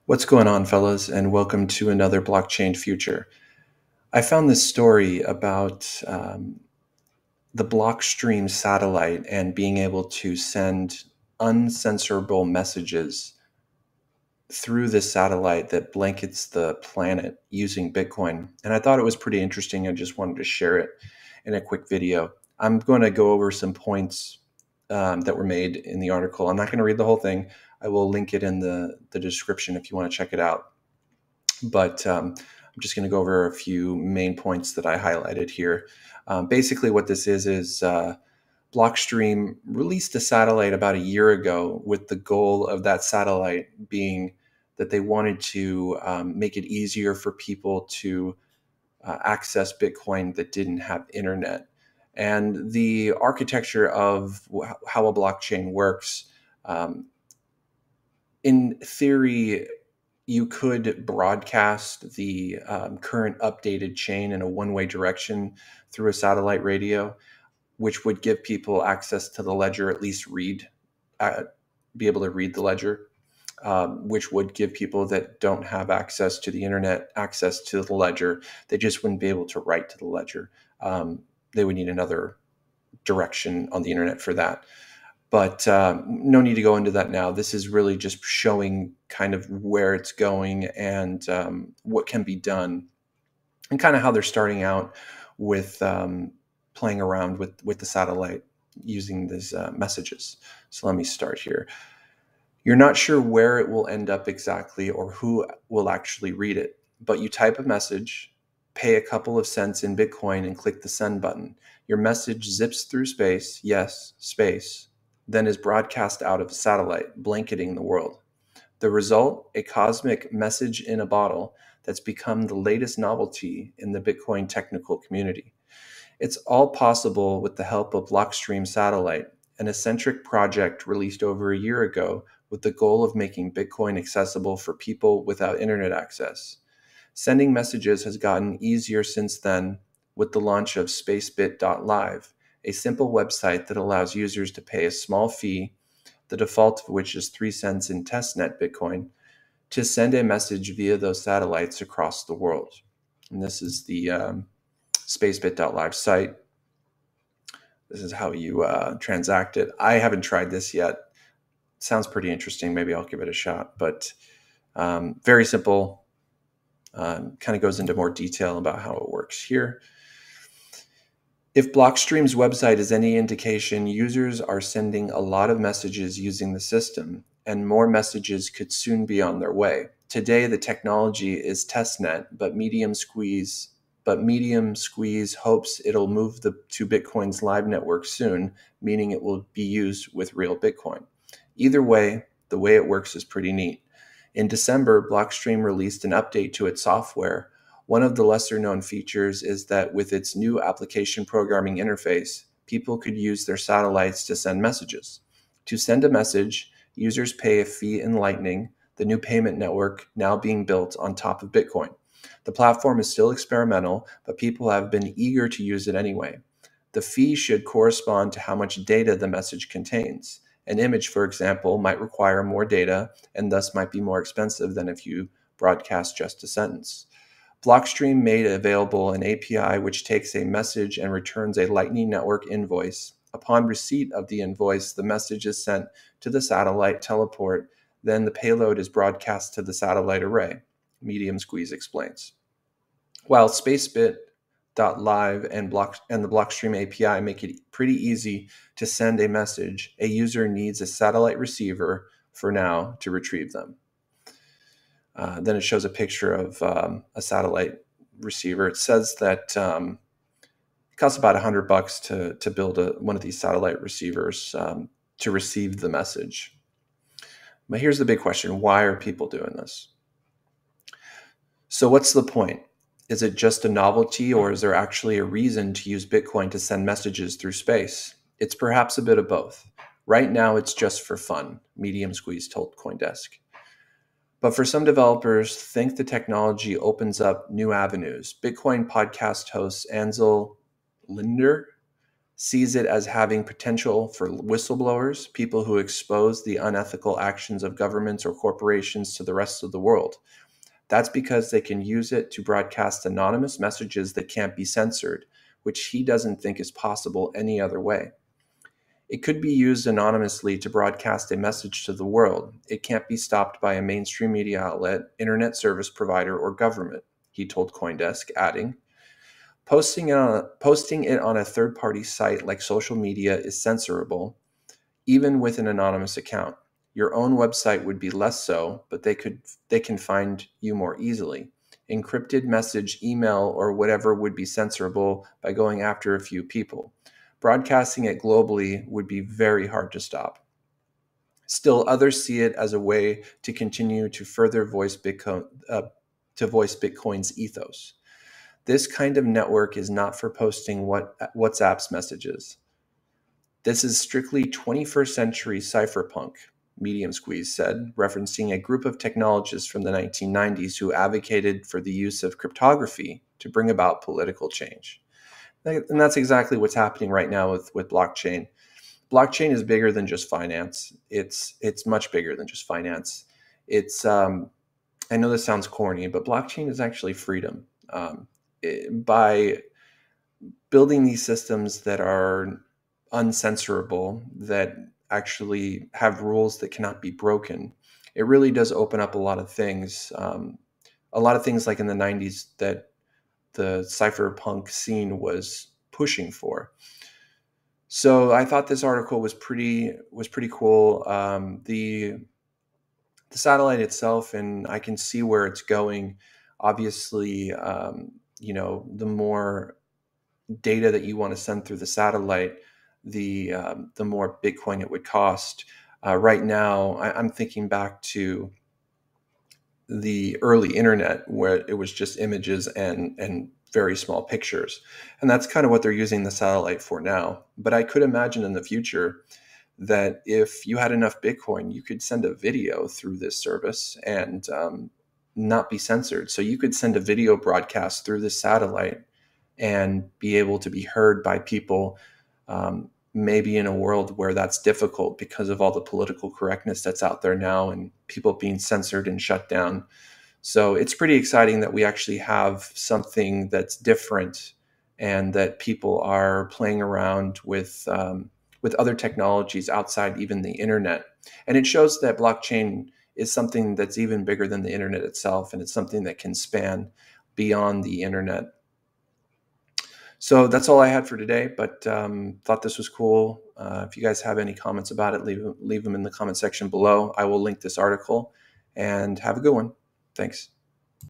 What's going on, fellas, and welcome to another Blockchain Future. I found this story about the Blockstream Satellite and being able to send uncensorable messages through this satellite that blankets the planet using Bitcoin. And I thought it was pretty interesting. I just wanted to share it in a quick video. I'm going to go over some points that were made in the article. I'm not going to read the whole thing. I will link it in the description if you want to check it out. But I'm just going to go over a few main points that I highlighted here. Basically, what this is Blockstream released a satellite about a year ago with the goal of that satellite being that they wanted to make it easier for people to access Bitcoin that didn't have internet. And the architecture of how a blockchain works, in theory, you could broadcast the current updated chain in a one-way direction through a satellite radio, which would give people access to the ledger, at least be able to read the ledger, which would give people that don't have access to the internet access to the ledger. They just wouldn't be able to write to the ledger. They would need another direction on the internet for that. But no need to go into that now. This is really just showing kind of where it's going and what can be done, and kind of how they're starting out with playing around with the satellite using these messages. So let me start here. You're not sure where it will end up exactly or who will actually read it, but you type a message, pay a couple of cents in Bitcoin, and click the send button. Your message zips through space, yes, space, then is broadcast out of a satellite, blanketing the world. The result, a cosmic message in a bottle that's become the latest novelty in the Bitcoin technical community. It's all possible with the help of Blockstream Satellite, an eccentric project released over a year ago with the goal of making Bitcoin accessible for people without internet access. Sending messages has gotten easier since then with the launch of spacebit.live, a simple website that allows users to pay a small fee, the default of which is 3 cents in testnet Bitcoin, to send a message via those satellites across the world. And this is the spacebit.live site. This is how you transact it. I haven't tried this yet. Sounds pretty interesting. Maybe I'll give it a shot, but very simple. Kind of goes into more detail about how it works here. If Blockstream's website is any indication, users are sending a lot of messages using the system, and more messages could soon be on their way. Today, the technology is testnet, but Medium Squeeze hopes it'll move to Bitcoin's live network soon, meaning it will be used with real Bitcoin. Either way, the way it works is pretty neat. In December, Blockstream released an update to its software. One of the lesser-known features is that with its new application programming interface, people could use their satellites to send messages. To send a message, users pay a fee in Lightning, the new payment network now being built on top of Bitcoin. The platform is still experimental, but people have been eager to use it anyway. The fee should correspond to how much data the message contains. An image, for example, might require more data and thus might be more expensive than if you broadcast just a sentence. Blockstream made available an API which takes a message and returns a Lightning Network invoice. Upon receipt of the invoice, the message is sent to the satellite teleport, then the payload is broadcast to the satellite array, Medium Squeeze explains. While spacebit.live and the Blockstream API make it pretty easy to send a message, a user needs a satellite receiver for now to retrieve them. Then it shows a picture of a satellite receiver. It says that it costs about $100 to build one of these satellite receivers to receive the message. But here's the big question: why are people doing this? So what's the point? Is it just a novelty, or is there actually a reason to use Bitcoin to send messages through space? It's perhaps a bit of both. Right now, it's just for fun, Medium Squeeze told CoinDesk. But for some developers, think the technology opens up new avenues. Bitcoin podcast host Ansel Linder sees it as having potential for whistleblowers, people who expose the unethical actions of governments or corporations to the rest of the world. That's because they can use it to broadcast anonymous messages that can't be censored, which he doesn't think is possible any other way. It could be used anonymously to broadcast a message to the world. It can't be stopped by a mainstream media outlet, internet service provider, or government, he told CoinDesk, adding, posting it on a third-party site like social media is censorable, even with an anonymous account. Your own website would be less so, but they can find you more easily. Encrypted message, email, or whatever would be censorable by going after a few people. Broadcasting it globally would be very hard to stop. Still, others see it as a way to continue to further voice Bitcoin's ethos. This kind of network is not for posting WhatsApp's messages. This is strictly 21st century cypherpunk, Medium Squeeze said, referencing a group of technologists from the 1990s who advocated for the use of cryptography to bring about political change. And that's exactly what's happening right now with blockchain. Blockchain is bigger than just finance. It's much bigger than just finance. I know this sounds corny, but blockchain is actually freedom. By building these systems that are uncensorable, that actually have rules that cannot be broken, it really does open up a lot of things. A lot of things like in the 90s that the cypherpunk scene was pushing for. So I thought this article was pretty cool. The satellite itself, and I can see where it's going. Obviously, the more data that you want to send through the satellite, the more Bitcoin it would cost. Right now, I'm thinking back to the early internet where it was just images and very small pictures. And that's kind of what they're using the satellite for now. But I could imagine in the future that if you had enough Bitcoin, you could send a video through this service and not be censored. So you could send a video broadcast through this satellite and be able to be heard by people, maybe in a world where that's difficult because of all the political correctness that's out there now and people being censored and shut down. So it's pretty exciting that we actually have something that's different and that people are playing around with other technologies outside even the internet. And it shows that blockchain is something that's even bigger than the internet itself, and it's something that can span beyond the internet. So that's all I had for today, but thought this was cool. If you guys have any comments about it, leave them in the comment section below. I will link this article, and have a good one. Thanks.